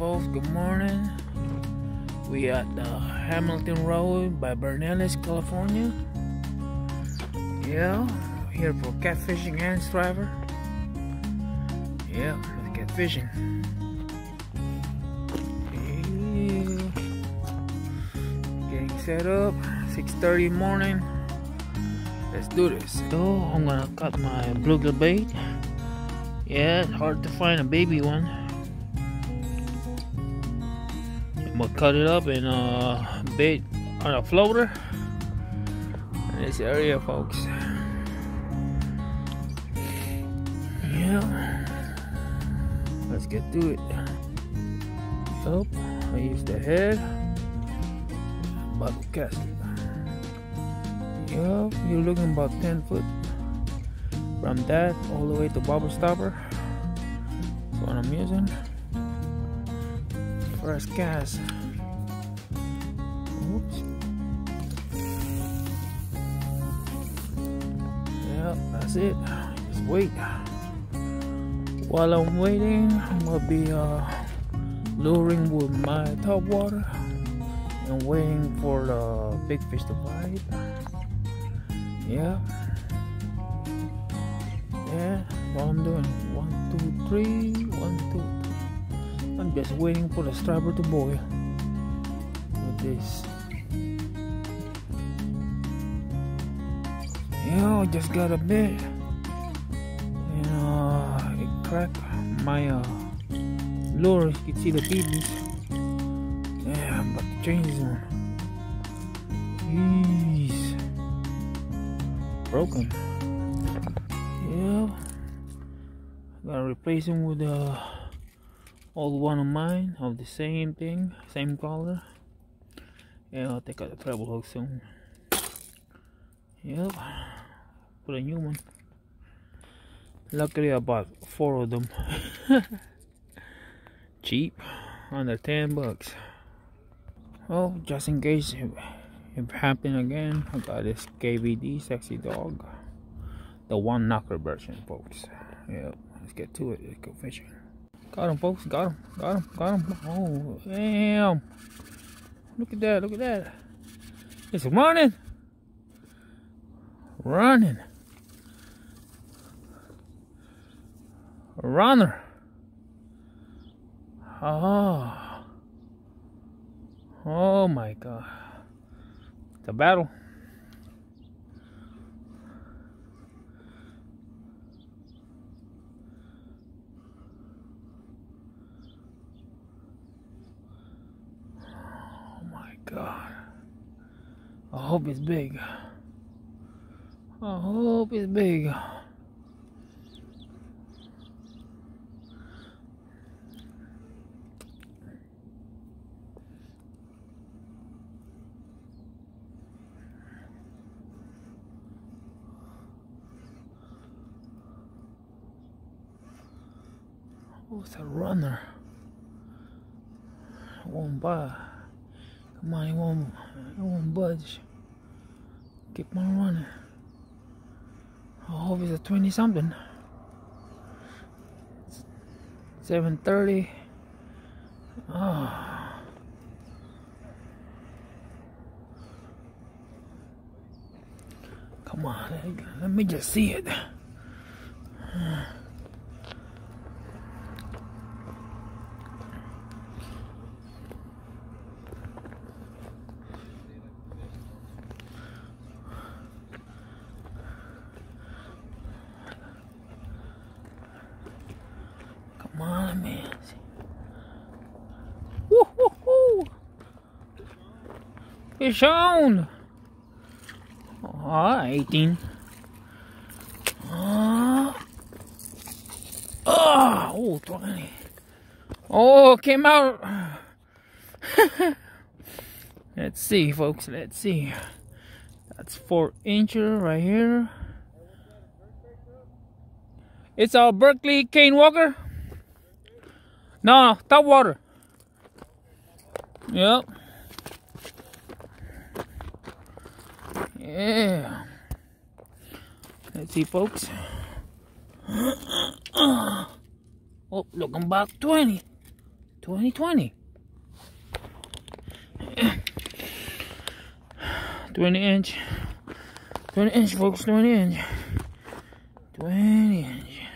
folks, good morning. We at Hamilton Road by Bernales, California. Yeah, here for catfishing and striver. Yeah, let's get fishing. Yeah. Getting set up, 6:30 morning. Let's do this. So I'm gonna cut my bluegill bait. Yeah, it's hard to find a baby one. I'm gonna cut it up and bait on a floater in this area, folks. Yeah, let's get to it. So I use the head, bottom cast it. Yeah, you're looking about 10 foot from that all the way to bobber stopper. That's what I'm using. First cast. Oops. Yeah, that's it. Just wait. While I'm waiting, I'm gonna be luring with my top water and waiting for the big fish to bite. Yeah. Yeah, that's all I'm doing. 1, 2, 3, 1, 2, 3. I'm just waiting for the striper to boil with this. Yeah, I just got a bit and it cracked my lure. You can see the pieces. Yeah, I'm about to change this one. Jeez. Broken. Yeah, gotta replace him with the old one of mine of the same thing, same color. Yeah, I'll take out the treble hook soon. Yep, put a new one. Luckily I bought 4 of them. Cheap, under 10 bucks. Oh, just in case it happened again, I got this KVD sexy dog. The one knocker version, folks. Yeah, let's get to it. Let's go fishing. Got him, folks. Got him. Got him. Got him. Oh, damn. Look at that. Look at that. It's running. Running. A runner. Oh. Oh my God. It's a battle. God, I hope it's big. I hope it's big. Oh, it's a runner. I won't buy. Come on, it won't budge. Keep on running. I hope it's a 20 something. 7:30. Oh. Come on, let me just see it. Come on, man. Woo hoo hoo! Fish on! Oh, 18. Oh, 20. Oh, came out. Let's see, folks. Let's see. That's 4-incher right here. It's a Berkeley cane walker. No, top water. Yep. Yeah. Let's see, folks. Oh, looking back 20. 2020. 20 inch. 20 inch, folks. 20 inch. 20 inch.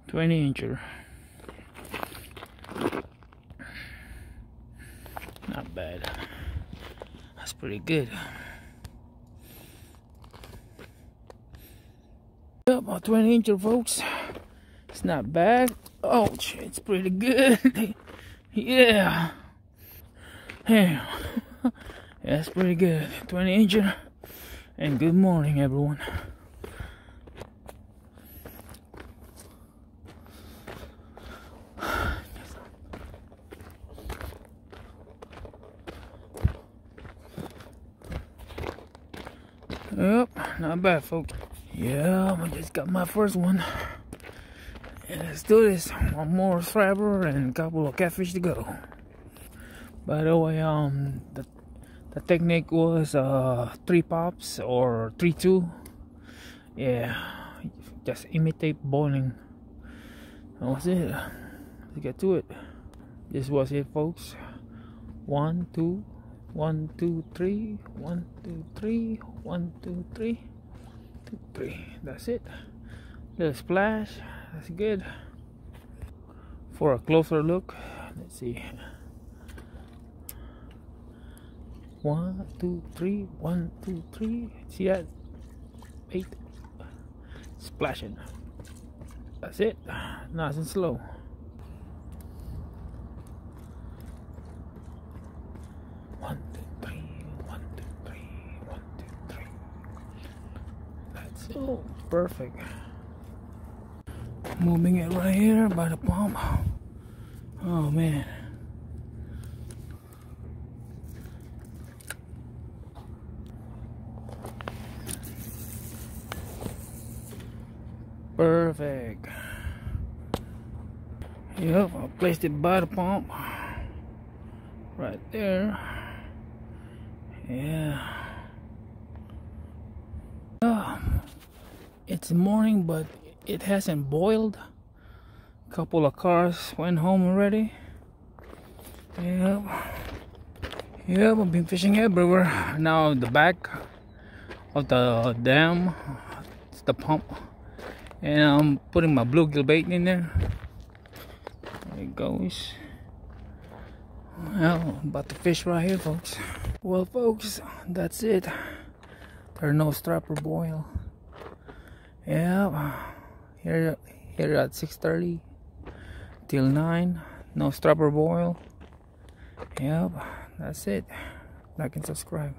20 incher. Not bad. That's pretty good. Yep, about 20 incher, folks. It's not bad. Oh, it's pretty good. Yeah. Yeah. That's pretty good. 20 incher. And good morning, everyone. Yep, not bad, folks. Yeah, I just got my first one. And let's do this. One more crabber and a couple of catfish to go. By the way, the technique was 3 pops or 3-2. Yeah, just imitate boiling. That was it. Let's get to it. This was it, folks. 1, 2, 1, 2, 3, 1, 2, 3, 1, 2, 3, 2, 3. That's it. Little splash. That's good. For a closer look, let's see. 1, 2, 3, 1, 2, 3. See that? 8. Splashing. That's it. Nice and slow. One, two, three. 1, 2, 3. 1, 2, 3. That's it. Perfect. Moving it right here by the pump. Oh man. Perfect. Yep, I placed it by the pump. Right there. Yeah. It's morning, but it hasn't boiled. A couple of cars went home already. Yep. Yep, I've been fishing everywhere. Now the back of the dam, it's the pump. And I'm putting my bluegill bait in there. There it goes. Well, I'm about to fish right here, folks. Well, folks, that's it. There's no strapper boil. Yeah, here at 6:30 till 9. No strapper boil. Yep, that's it. Like and subscribe.